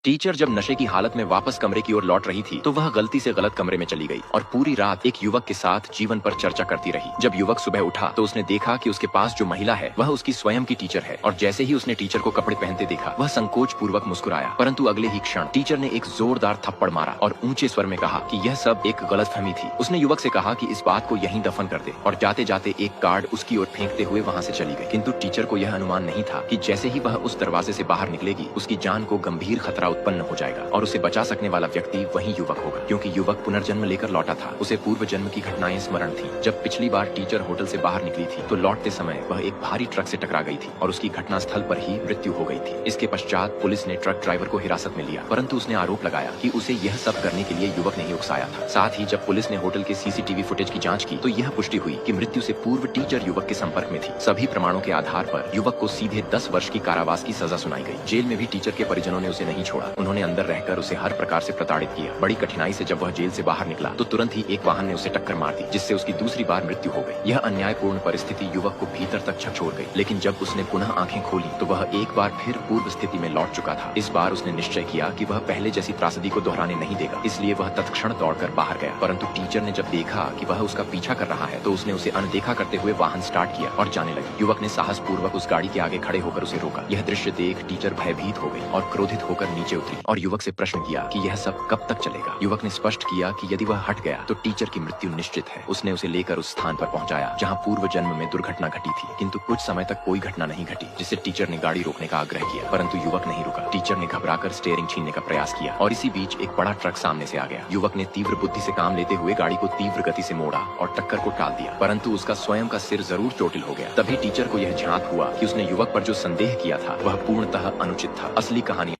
Teacher जब नशे की हालत में वापस कमरे की ओर लौट रही थी तो वह गलती से गलत कमरे में चली गई और पूरी रात एक युवक के साथ जीवन पर चर्चा करती रही। जब युवक सुबह उठा तो उसने देखा कि उसके पास जो महिला है वह उसकी स्वयं की टीचर है और जैसे ही उसने टीचर को कपड़े पहनते देखा वह संकोच पूर्वक मुस्कुराया, परंतु अगले ही क्षण टीचर ने एक जोरदार थप्पड़ मारा और ऊंचे स्वर में कहा कि यह सब एक गलतफहमी थी। उसने युवक से कहा कि इस बात को यहीं दफन कर दे और जाते जाते एक कार्ड उसकी ओर फेंकते हुए वहां से चली गई। किंतु टीचर को यह अनुमान नहीं था कि जैसे ही वह उस दरवाजे से बाहर निकलेगी उसकी जान को गंभीर खतरा उत्पन्न हो जाएगा और उसे बचा सकने वाला व्यक्ति वही युवक होगा, क्योंकि युवक पुनर्जन्म लेकर लौटा था। उसे पूर्व जन्म की घटनाएं स्मरण थी। जब पिछली बार टीचर होटल से बाहर निकली थी तो लौटते समय वह एक भारी ट्रक से टकरा गई थी और उसकी घटना स्थल पर ही मृत्यु हो गई थी। इसके पश्चात पुलिस ने ट्रक ड्राइवर को हिरासत में लिया, परंतु उसने आरोप लगाया कि उसे यह सब करने के लिए युवक ने ही उकसाया था। साथ ही जब पुलिस ने होटल के सीसीटीवी फुटेज की जाँच की तो यह पुष्टि हुई कि मृत्यु से पूर्व टीचर युवक के संपर्क में थी। सभी प्रमाणों के आधार पर युवक को सीधे 10 वर्ष की कारावास की सजा सुनाई गई। जेल में भी टीचर के परिजनों ने उसे नहीं छोड़ा। उन्होंने अंदर रहकर उसे हर प्रकार से प्रताड़ित किया। बड़ी कठिनाई से जब वह जेल से बाहर निकला तो तुरंत ही एक वाहन ने उसे टक्कर मार दी, जिससे उसकी दूसरी बार मृत्यु हो गई। यह अन्यायपूर्ण परिस्थिति युवक को भीतर तक झकझोर गई, लेकिन जब उसने पुनः आंखें खोली तो वह एक बार फिर पूर्व स्थिति में लौट चुका था। इस बार उसने निश्चय किया कि वह पहले जैसी त्रासदी को दोहराने नहीं देगा, इसलिए वह तत्क्षण दौड़कर बाहर गया। परंतु टीचर ने जब देखा कि वह उसका पीछा कर रहा है तो उसने उसे अनदेखा करते हुए वाहन स्टार्ट किया और जाने लगी। युवक ने साहस पूर्वक उस गाड़ी के आगे खड़े होकर उसे रोका। यह दृश्य देख टीचर भयभीत हो गई और क्रोधित होकर नीचे उतरी और युवक से प्रश्न किया कि यह सब कब तक चलेगा। युवक ने स्पष्ट किया कि यदि वह हट गया तो टीचर की मृत्यु निश्चित है। उसने उसे लेकर उस स्थान पर पहुंचाया जहां पूर्व जन्म में दुर्घटना घटी थी, किंतु कुछ समय तक कोई घटना नहीं घटी, जिससे टीचर ने गाड़ी रोकने का आग्रह किया, परंतु युवक नहीं रुका। टीचर ने घबराकर स्टीयरिंग छीनने का प्रयास किया और इसी बीच एक बड़ा ट्रक सामने से आ गया। युवक ने तीव्र बुद्धि से काम लेते हुए गाड़ी को तीव्र गति से मोड़ा और टक्कर को टाल दिया, परंतु उसका स्वयं का सिर जरूर चोटिल हो गया। तभी टीचर को यह झांक हुआ कि उसने युवक पर जो संदेह किया था वह पूर्णतः अनुचित था। असली कहानी